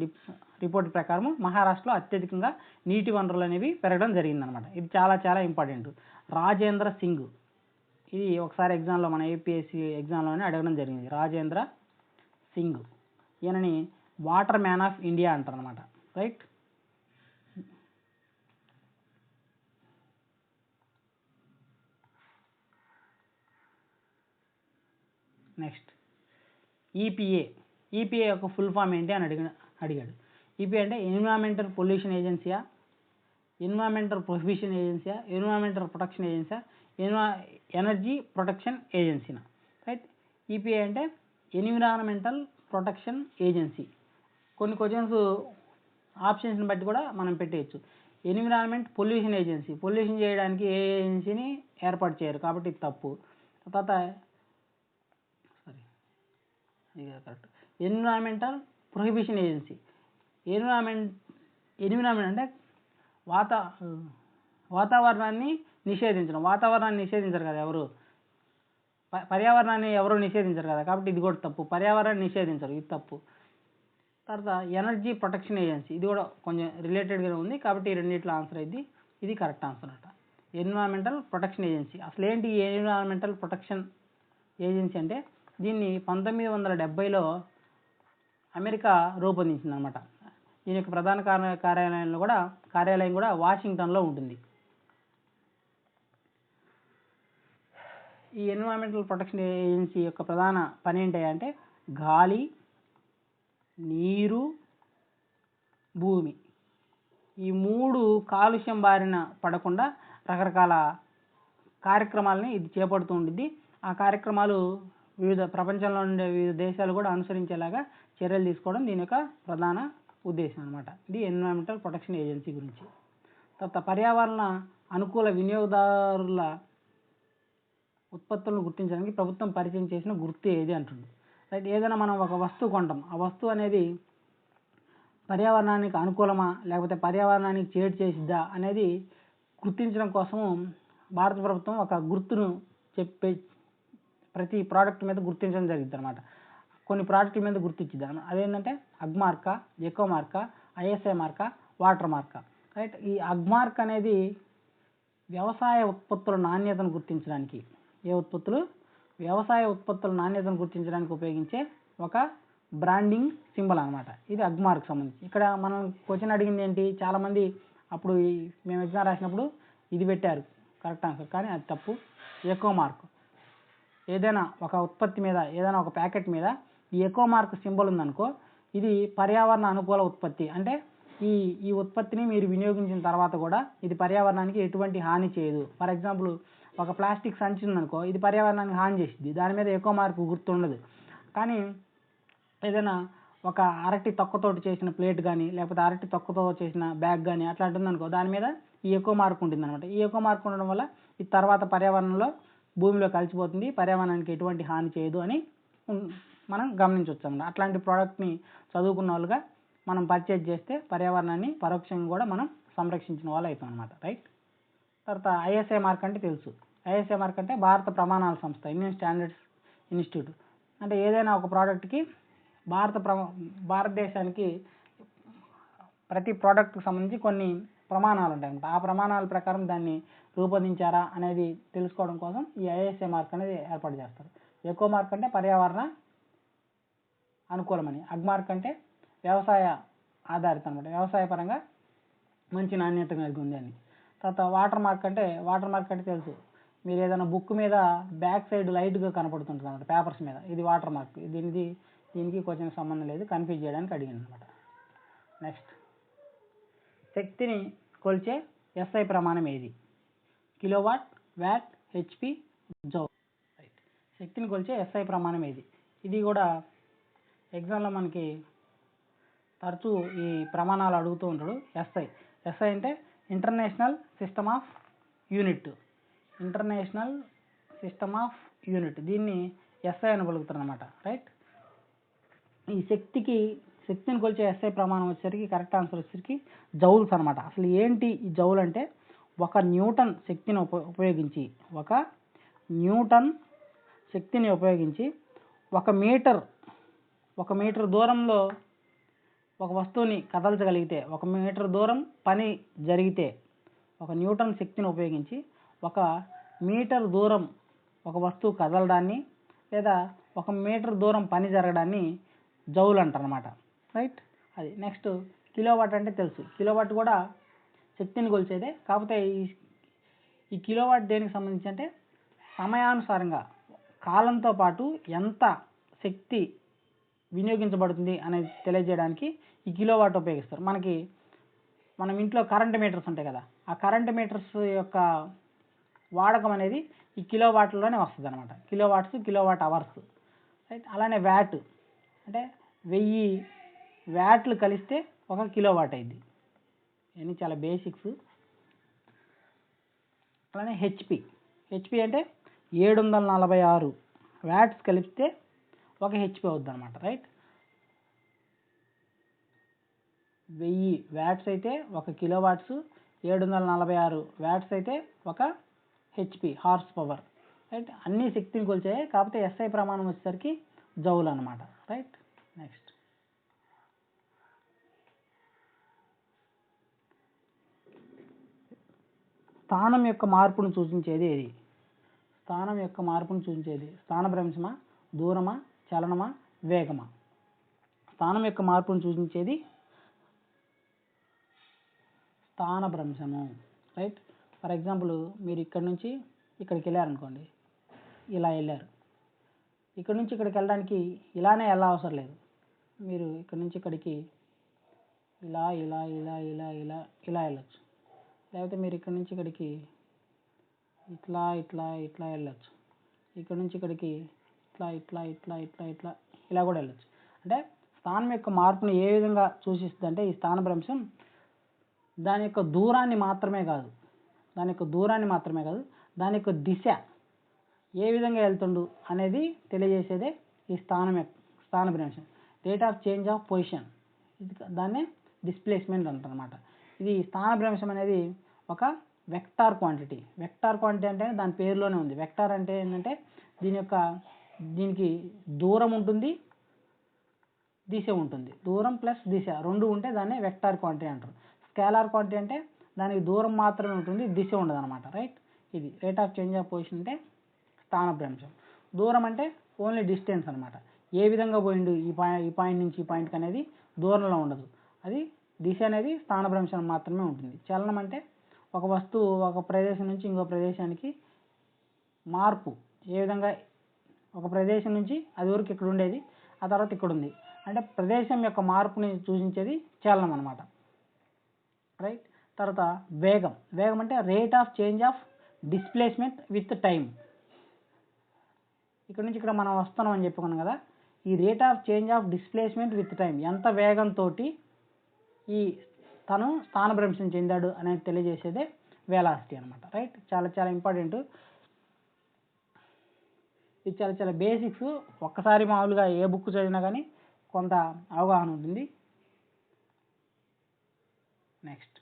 రిపోర్ట్ ప్రకారం మహారాష్ట్రలో అత్యధికంగా నీటి వనరులు అనేవి పెరగడం జరిగిందనమాట. ఇది చాలా ఇంపార్టెంట్. రాజేంద్ర సింగ్, ఇది ఒకసారి ఎగ్జామ్లో మన ఏపీఎస్సీ ఎగ్జామ్లోనే అడగడం జరిగింది. రాజేంద్ర సింగ్, ఈయనని వాటర్ మ్యాన్ ఆఫ్ ఇండియా అంటారు అనమాట. రైట్. నెక్స్ట్ ఈపీఏ యొక్క ఫుల్ ఫామ్ ఏంటి అని అడిగాడు. ఈపీఏ అంటే ఎన్విరాన్మెంటల్ పొల్యూషన్ ఏజెన్సీయా, ఎన్విరాన్మెంటల్ ప్రొహిబిషన్ ఏజెన్సీయా, ఎన్విరాన్మెంటల్ ప్రొటెక్షన్ ఏజెన్సీయా, ఎనర్జీ ప్రొటెక్షన్ ఏజెన్సీనా. రైట్. ఈపీఏ అంటే ఎన్విరాన్మెంటల్ ప్రొటెక్షన్ ఏజెన్సీ. కొన్ని క్వశ్చన్స్ ఆప్షన్స్ని బట్టి కూడా మనం పెట్టేయచ్చు. ఎన్విరాన్మెంట్ పొల్యూషన్ ఏజెన్సీ, పొల్యూషన్ చేయడానికి ఏ ఏజెన్సీని ఏర్పాటు చేయరు కాబట్టి ఇది తప్పు. తర్వాత correct. Environmental prohibition agency, environment అంటే వాతావరణాన్ని నిషేధించడం. వాతావరణాన్ని నిషేధించరు కదా ఎవరు, పర్యావరణాన్ని ఎవరు నిషేధించరు కదా, కాబట్టి ఇది కూడా తప్పు. పర్యావరణాన్ని నిషేధించరు, ఇది తప్పు. తర్వాత ఎనర్జీ ప్రొటెక్షన్ ఏజెన్సీ, ఇది కూడా కొంచెం రిలేటెడ్గా ఉంది కాబట్టి ఈ రెండిట్లో ఆన్సర్ అయింది. ఇది కరెక్ట్ ఆన్సర్ అట. Environmental protection agency. అసలు ఏంటి ఎన్విరాన్మెంటల్ ప్రొటెక్షన్ ఏజెన్సీ అంటే దీన్ని 1970లో అమెరికా రూపొందించిందనమాట. దీని యొక్క ప్రధాన కార్యాలయం కూడా వాషింగ్టన్లో ఉంటుంది. ఈ ఎన్విరాన్మెంటల్ ప్రొటెక్షన్ ఏజెన్సీ యొక్క ప్రధాన పని ఏంటి అంటే గాలి, నీరు, భూమి, ఈ 3 కాలుష్యం బారిన పడకుండా రకరకాల కార్యక్రమాలని ఇది చేపడుతూ ఉంటుంది. ఆ కార్యక్రమాలు ప్రపంచంలో ఉండే వివిధ దేశాలు కూడా అనుసరించేలాగా చర్యలు తీసుకోవడం దీని యొక్క ప్రధాన ఉద్దేశం అనమాట. ఇది ఎన్విరాన్మెంటల్ ప్రొటెక్షన్ ఏజెన్సీ గురించి. తర్వాత పర్యావరణ అనుకూల వినియోగదారుల ఉత్పత్తులను గుర్తించడానికి ప్రభుత్వం పరిచయం చేసిన గుర్తు ఏది అంటుంది. రైట్. ఏదైనా మనం ఒక వస్తువు కొంటాం, ఆ వస్తువు అనేది పర్యావరణానికి అనుకూలమా లేకపోతే పర్యావరణానికి చేటు చేసిద్దా అనేది గుర్తించడం కోసం భారత ప్రభుత్వం ఒక గుర్తును ప్రతి ప్రోడక్ట్ మీద గుర్తించడం జరిగింది అనమాట. కొన్ని ప్రోడక్ట్ల మీద గుర్తించిద్ది అనమాట. అదేంటంటే అగ్మార్కా, ఎకోమార్కా, ఐఎస్ఐ మార్కా, వాటర్ మార్కా. రైట్. ఈ అగ్మార్క్ అనేది వ్యవసాయ ఉత్పత్తుల నాణ్యతను గుర్తించడానికి, వ్యవసాయ ఉత్పత్తుల నాణ్యతను గుర్తించడానికి ఉపయోగించే ఒక బ్రాండింగ్ సింబల్ అనమాట. ఇది అగ్మార్క్ సంబంధించి. ఇక్కడ మనం క్వశ్చన్ అడిగింది ఏంటి, చాలామంది అప్పుడు మేము ఎగ్జామ్ రాసినప్పుడు ఇది పెట్టారు కరెక్ట్ ఆన్సర్, కానీ అది తప్పు. ఎకోమార్క్. ఏదైనా ఒక ఉత్పత్తి మీద, ఏదైనా ఒక ప్యాకెట్ మీద ఈ ఎకోమార్క్ సింబల్ ఉందనుకో, ఇది పర్యావరణ అనుకూల ఉత్పత్తి. అంటే ఈ ఉత్పత్తిని మీరు వినియోగించిన తర్వాత కూడా ఇది పర్యావరణానికి ఎటువంటి హాని చేయదు. ఫర్ ఎగ్జాంపుల్ ఒక ప్లాస్టిక్ సంచి ఉందనుకో, ఇది పర్యావరణానికి హాని చేసిద్ది, దాని మీద ఎకోమార్క్ గుర్తుండదు. కానీ ఏదైనా ఒక అరటి తొక్కతోటి చేసిన ప్లేట్ కానీ లేకపోతే అరటి తొక్కతో చేసిన బ్యాగ్ కానీ అట్లాంటి ఉందనుకో, దాని మీద ఈ ఎకోమార్క్ ఉంటుంది అనమాట. ఈ ఎకోమార్క్ ఉండడం వల్ల ఇది తర్వాత పర్యావరణంలో భూమిలో కలిసిపోతుంది, పర్యావరణానికి ఎటువంటి హాని చేయదు అని మనం గమనించవచ్చు అన్నమాట. అట్లాంటి ప్రోడక్ట్ని చదువుకున్న వాళ్ళుగా మనం పర్చేజ్ చేస్తే పర్యావరణాన్ని పరోక్షంగా కూడా మనం సంరక్షించిన వాళ్ళు అవుతాం అనమాట. రైట్. తర్వాత ఐఎస్ఐ మార్క్ అంటే తెలుసు. ఐఎస్ఐ మార్క్ అంటే భారత ప్రమాణాల సంస్థ, ఇండియన్ స్టాండర్డ్స్ ఇన్స్టిట్యూట్. అంటే ఏదైనా ఒక ప్రోడక్ట్కి భారతదేశానికి ప్రతి ప్రోడక్ట్కి సంబంధించి కొన్ని ప్రమాణాలు ఉంటాయన్నమాట. ఆ ప్రమాణాల ప్రకారం దాన్ని రూపొందించారా అనేది తెలుసుకోవడం కోసం ఈ ఐఎస్ఐ మార్క్ అనేది ఏర్పాటు చేస్తారు. ఎకో మార్క్ అంటే పర్యావరణ అనుకూలమని, అగ్మార్క్ అంటే వ్యవసాయ ఆధారిత అనమాట, వ్యవసాయ పరంగా మంచి నాణ్యత కలిగి ఉంది అని. తర్వాత వాటర్ మార్క్ అంటే తెలుసు, మీరు ఏదైనా బుక్ మీద బ్యాక్ సైడ్ లైట్గా కనపడుతుంటుంది అనమాట పేపర్స్ మీద, ఇది వాటర్ మార్క్. దీనికి కొంచెం సంబంధం లేదు, కన్ఫ్యూజ్ చేయడానికి అడిగింది అనమాట. నెక్స్ట్, శక్తిని కొలిచే ఎస్ఐ ప్రమాణం ఏది? Kilowatt, VAT, HP, joule. Right. శక్తిని కొలిచే ఎస్ఐ ప్రమాణం ఏది? ఇది కూడా ఎగ్జామ్లో మనకి తరచూ ఈ ప్రమాణాలు అడుగుతూ ఉంటాడు. ఎస్ఐ అంటే ఇంటర్నేషనల్ సిస్టమ్ ఆఫ్ యూనిట్, దీన్ని ఎస్ఐ అని పలుకుతారు అనమాట. రైట్. ఈ శక్తిని కొలిచే ఎస్ఐ ప్రమాణం వచ్చేసరికి కరెక్ట్ ఆన్సర్ వచ్చేసరికి జౌల్స్ అనమాట. అసలు ఏంటి ఈ జౌల్ అంటే, ఒక న్యూటన్ శక్తిని ఉపయోగించి 1 మీటర్ దూరంలో ఒక వస్తువుని కదల్చగలిగితే, 1 మీటర్ దూరం పని జరిగితే, 1 న్యూటన్ శక్తిని ఉపయోగించి 1 మీటర్ దూరం ఒక వస్తువు కదలడాన్ని లేదా 1 మీటర్ దూరం పని జరగడాన్ని జౌల్ అంటారనమాట. రైట్. అది నెక్స్ట్ కిలోవాట్ అంటే తెలుసు. కిలోవాట్ కూడా శక్తిని కొలిచేదే. కాకపోతే ఈ కిలోవాట్ దేనికి సంబంధించి అంటే, సమయానుసారంగా కాలంతో పాటు ఎంత శక్తి వినియోగించబడుతుంది అనేది తెలియజేయడానికి ఈ కిలోవాట్ ఉపయోగిస్తారు. మనం ఇంట్లో కరెంట్ మీటర్స్ ఉంటాయి కదా, ఆ కరెంట్ మీటర్స్ యొక్క వాడకం అనేది ఈ కిలోవాట్లలోనే వస్తుంది అనమాట. Kilowatts, kilowatt hours. రైట్. అలానే వ్యాట్ అంటే 1000 వ్యాట్లు కలిస్తే 1 కిలోవాట్ అయింది. ఇవన్నీ చాలా బేసిక్స్. అలానే హెచ్పి అంటే 746 వ్యాట్స్ కలిపితే 1 హెచ్పి అవుద్ది అనమాట. రైట్. 1000 వ్యాట్స్ అయితే 1 కిలోవాట్స్, 746 వ్యాట్స్ అయితే 1 హెచ్పి, హార్స్ పవర్. రైట్. అన్ని శక్తిని కొలిచాయి. కాకపోతే ఎస్ఐ ప్రమాణం వచ్చేసరికి జౌల్ అనమాట. రైట్. నెక్స్ట్ స్థానం యొక్క మార్పును సూచించేది ఏది? స్థానం యొక్క మార్పును సూచించేది స్థానభ్రంశమా, దూరమా, చలనమా, వేగమా? స్థానం యొక్క మార్పును సూచించేది స్థానభ్రంశము. రైట్. ఫర్ ఎగ్జాంపుల్, మీరు ఇక్కడ నుంచి ఇక్కడికి వెళ్ళారనుకోండి, ఇలా వెళ్ళారు. ఇక్కడ నుంచి ఇక్కడికి వెళ్ళడానికి ఇలానే వెళ్ళ అవసరం లేదు. మీరు ఇక్కడ నుంచి ఇక్కడికి ఇలా ఇలా ఇలా ఇలా ఇలా ఇలా వెళ్ళచ్చు. లేకపోతే మీరు ఇక్కడ నుంచి ఇక్కడికి ఇట్లా ఇట్లా ఇట్లా వెళ్ళచ్చు. ఇక్కడ నుంచి ఇక్కడికి ఇట్లా ఇట్లా ఇట్లా ఇట్లా ఇట్లా ఇలా కూడా వెళ్ళచ్చు. అంటే స్థానం యొక్క మార్పును ఏ విధంగా సూచిస్తుంది అంటే, ఈ స్థానభ్రంశం దాని యొక్క దూరాన్ని మాత్రమే కాదు, దాని యొక్క దిశ ఏ విధంగా వెళ్తుండు అనేది తెలియజేసేదే ఈ స్థానభ్రంశం. Rate of change of position, దాన్నే డిస్ప్లేస్మెంట్ అంటారనమాట. ఇది స్థానభ్రంశం అనేది ఒక వెక్టార్ క్వాంటిటీ. వెక్టార్ క్వాంటిటీ అంటే దాని పేరులోనే ఉంది. వెక్టార్ అంటే ఏంటంటే దీనికి దూరం ఉంటుంది, దిశ ఉంటుంది. దూరం ప్లస్ దిశ రెండు ఉంటే దాన్ని వెక్టార్ క్వాంటిటీ అంటారు. స్కేలార్ క్వాంటిటీ అంటే దానికి దూరం మాత్రమే ఉంటుంది, దిశ ఉండదు అనమాట. రైట్. ఇది rate of change of position అంటే స్థానభ్రంశం. దూరం అంటే ఓన్లీ డిస్టెన్స్ అనమాట. ఏ విధంగా పోయిండు ఈ పాయింట్ నుంచి ఈ పాయింట్కి అనేది దూరంలో ఉండదు. అది దిశ అనేది స్థానభ్రంశం మాత్రమే ఉంటుంది. చలనం అంటే ఒక వస్తువు ఒక ప్రదేశం నుంచి ఇంకో ప్రదేశానికి మార్పు, ఏ విధంగా ఒక ప్రదేశం నుంచి అది వరకు ఇక్కడ ఉండేది, ఆ తర్వాత ఇక్కడ ఉంది అంటే ప్రదేశం యొక్క మార్పుని సూచించేది చలనం అనమాట. రైట్. తర్వాత వేగం అంటే rate of change of displacement with time. ఇక్కడ నుంచి ఇక్కడ మనం వస్తున్నాం అని చెప్పుకున్నాం కదా, ఈ rate of change of displacement with time, ఎంత వేగంతో తను స్థానభ్రంశం చెందాడు అనేది తెలియజేసేదే వెలాసిటీ అనమాట. రైట్. చాలా చాలా ఇంపార్టెంట్. ఇది చాలా చాలా బేసిక్స్. ఒక్కసారి మామూలుగా ఏ బుక్ చదివినా కానీ కొంత అవగాహన ఉంటుంది. నెక్స్ట్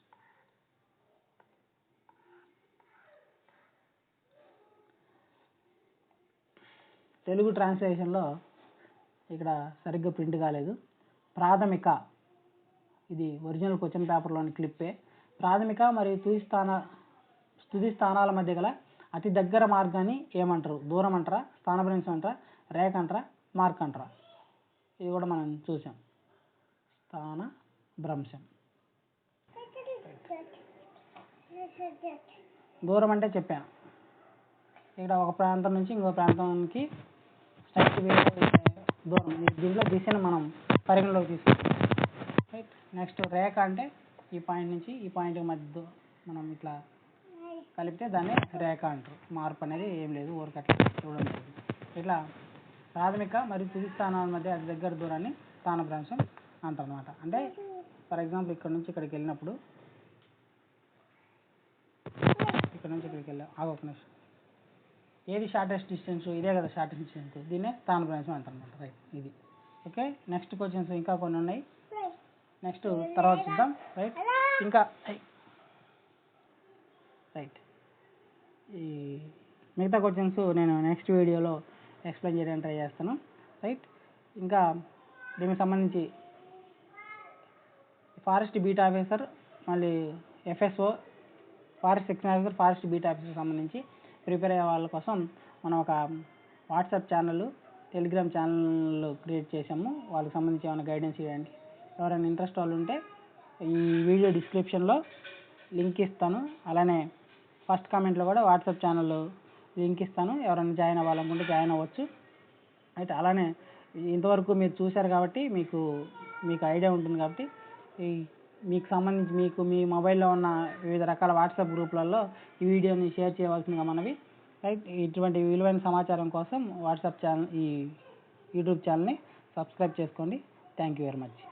తెలుగు ట్రాన్స్లేషన్లో ఇక్కడ సరిగ్గా ప్రింట్ కాలేదు. ప్రాథమిక, ఇది ఒరిజినల్ క్వశ్చన్ పేపర్లోని క్లిప్పే. ప్రాథమిక మరియు తుది స్థానాల మధ్య గల అతి దగ్గర మార్గాన్ని ఏమంటారు? దూరం అంటారా, స్థానభ్రంశం అంటారా, రేఖ అంటారా, మార్క్ అంటారా? ఇది కూడా మనం చూసాం. స్థానభ్రంశం. దూరం అంటే చెప్పాను, ఇక్కడ ఒక ప్రాంతం నుంచి ఇంకో ప్రాంతానికి స్ట్రైట్ దూరం, దీంట్లో దిశను మనం పరిగణలోకి తీసుకుంటాం. రైట్. నెక్స్ట్ రేఖ అంటే ఈ పాయింట్ నుంచి ఈ పాయింట్ మధ్య మనం ఇట్లా కలిపితే దాన్ని రేఖ అంటారు. మార్పు అనేది ఏం లేదు, ఊరికి అట్లా చూడడం జరిగింది. ఇట్లా ప్రాథమిక మరియు తుది స్థానాల మధ్య అతి దగ్గర దూరాన్ని స్థానభ్రంశం అంటారు అనమాట. అంటే ఫర్ ఎగ్జాంపుల్ ఇక్కడ నుంచి ఇక్కడికి వెళ్ళినప్పుడు, ఇక్కడ నుంచి ఇక్కడికి వెళ్ళాం, ఒక నిమిషం, ఏది షార్టెస్ట్ డిస్టెన్స్? ఇదే కదా షార్టెస్ట్ డిస్టెన్స్, దీన్నే స్థానభ్రంశం అంటారు అనమాట. రైట్. ఇది ఓకే, నెక్స్ట్ క్వశ్చన్స్ ఇంకా కొన్ని ఉన్నాయి, నెక్స్ట్ తర్వాత చూద్దాం. రైట్, ఇంకా రైట్ ఈ మిగతా క్వశ్చన్స్ నేను నెక్స్ట్ వీడియోలో ఎక్స్ప్లెయిన్ చేయడానికి ట్రై చేస్తాను. రైట్, ఇంకా దీనికి సంబంధించి ఫారెస్ట్ బీట్ ఆఫీసర్, మళ్ళీ FSO, forest section officer, forest beat officer సంబంధించి ప్రిపేర్ అయ్యే వాళ్ళ కోసం మనం ఒక WhatsApp channel, Telegram channel create చేసాము. వాళ్ళకి సంబంధించి ఏమైనా గైడెన్స్ ఇవ్వడానికి ఎవరైనా ఇంట్రెస్ట్ వాళ్ళు ఉంటే ఈ వీడియో డిస్క్రిప్షన్లో లింక్ ఇస్తాను, అలానే ఫస్ట్ కామెంట్లో కూడా వాట్సాప్ ఛానల్ లింక్ ఇస్తాను. ఎవరైనా జాయిన్ అవ్వాలనుకుంటే జాయిన్ అవ్వచ్చు. అయితే అలానే ఇంతవరకు మీరు చూశారు కాబట్టి మీకు ఐడియా ఉంటుంది కాబట్టి మీకు సంబంధించి మీకు మీ మొబైల్లో ఉన్న వివిధ రకాల వాట్సాప్ గ్రూపులలో ఈ వీడియోని షేర్ చేయవలసిందిగా మనవి. రైట్, ఇటువంటి విలువైన సమాచారం కోసం వాట్సాప్ ఛానల్, ఈ యూట్యూబ్ ఛానల్ని సబ్స్క్రైబ్ చేసుకోండి. Thank you very much.